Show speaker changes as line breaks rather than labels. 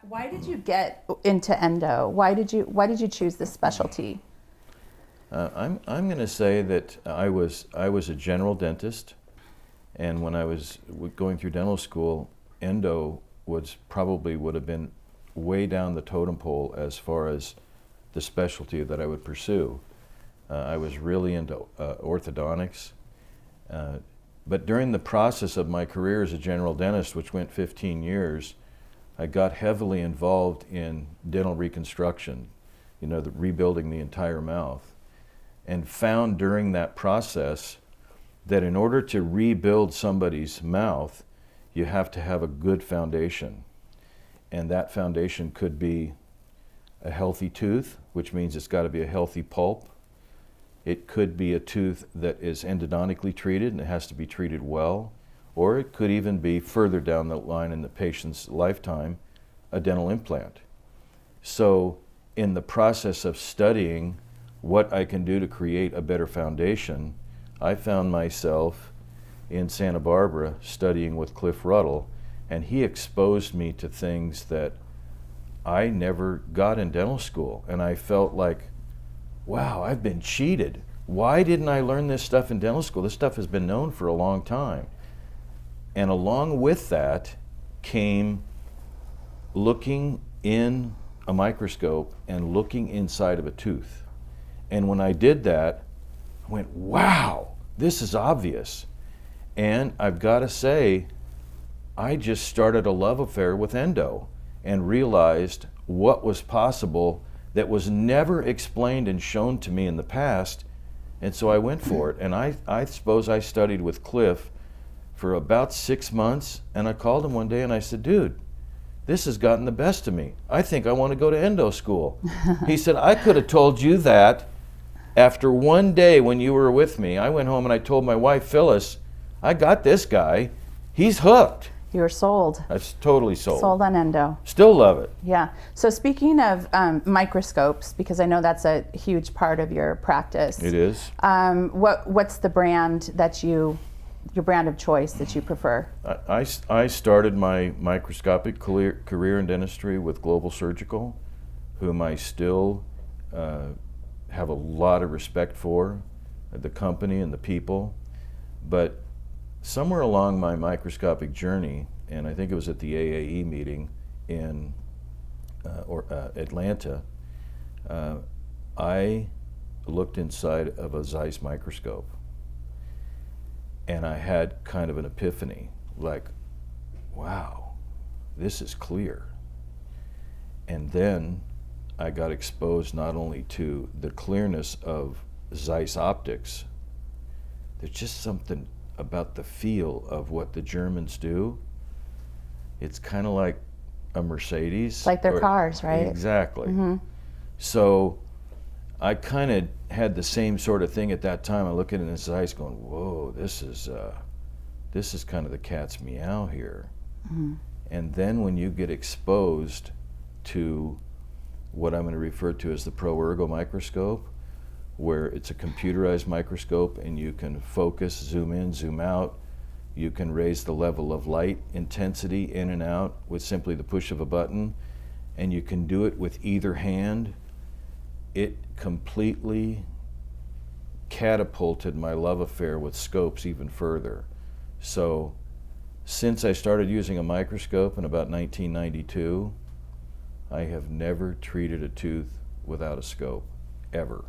Why did you get into endo? Why did you choose this specialty?
I'm going to say that I was a general dentist, and when I was going through dental school, endo would have been way down the totem pole as far as the specialty that I would pursue. I was really into orthodontics, but during the process of my career as a general dentist, which went 15 years, I got heavily involved in dental reconstruction, rebuilding the entire mouth, and found during that process that in order to rebuild somebody's mouth, you have to have a good foundation. And that foundation could be a healthy tooth, which means it's got to be a healthy pulp. It could be a tooth that is endodontically treated and it has to be treated well. Or it could even be further down the line in the patient's lifetime, a dental implant. So in the process of studying what I can do to create a better foundation, I found myself in Santa Barbara studying with Cliff Ruddle, and he exposed me to things that I never got in dental school. And I felt like, wow, I've been cheated. Why didn't I learn this stuff in dental school? This stuff has been known for a long time. And along with that came looking in a microscope and looking inside of a tooth. And when I did that, I went, wow, this is obvious. And I've got to say, I just started a love affair with endo and realized what was possible that was never explained and shown to me in the past. And so I went for it. And I suppose I studied with Cliff for about 6 months, and I called him one day and I said, dude, this has gotten the best of me. I think I want to go to endo school. He said, I could have told you that after one day when you were with me. I went home and I told my wife, Phyllis, I got this guy. He's hooked.
You were sold.
I was totally sold.
Sold on endo.
Still love it.
Yeah. So speaking of microscopes, because I know that's a huge part of your practice.
It is.
What's the brand that your brand of choice that you prefer?
I started my microscopic career in dentistry with Global Surgical, whom I still have a lot of respect for, the company and the people. But somewhere along my microscopic journey, and I think it was at the AAE meeting in Atlanta, I looked inside of a Zeiss microscope. And I had kind of an epiphany, like, wow, this is clear. And then I got exposed not only to the clearness of Zeiss optics, there's just something about the feel of what the Germans do. It's kind of like a Mercedes.
It's like their cars, right?
Exactly.
Mm-hmm.
So I kind of had the same sort of thing at that time. I look at it in his eyes going, whoa, this is kind of the cat's meow here.
Mm-hmm.
And then when you get exposed to what I'm going to refer to as the ProErgo microscope, where it's a computerized microscope and you can focus, zoom in, zoom out. You can raise the level of light intensity in and out with simply the push of a button, and you can do it with either hand. It completely catapulted my love affair with scopes even further. So since I started using a microscope in about 1992, I have never treated a tooth without a scope, ever.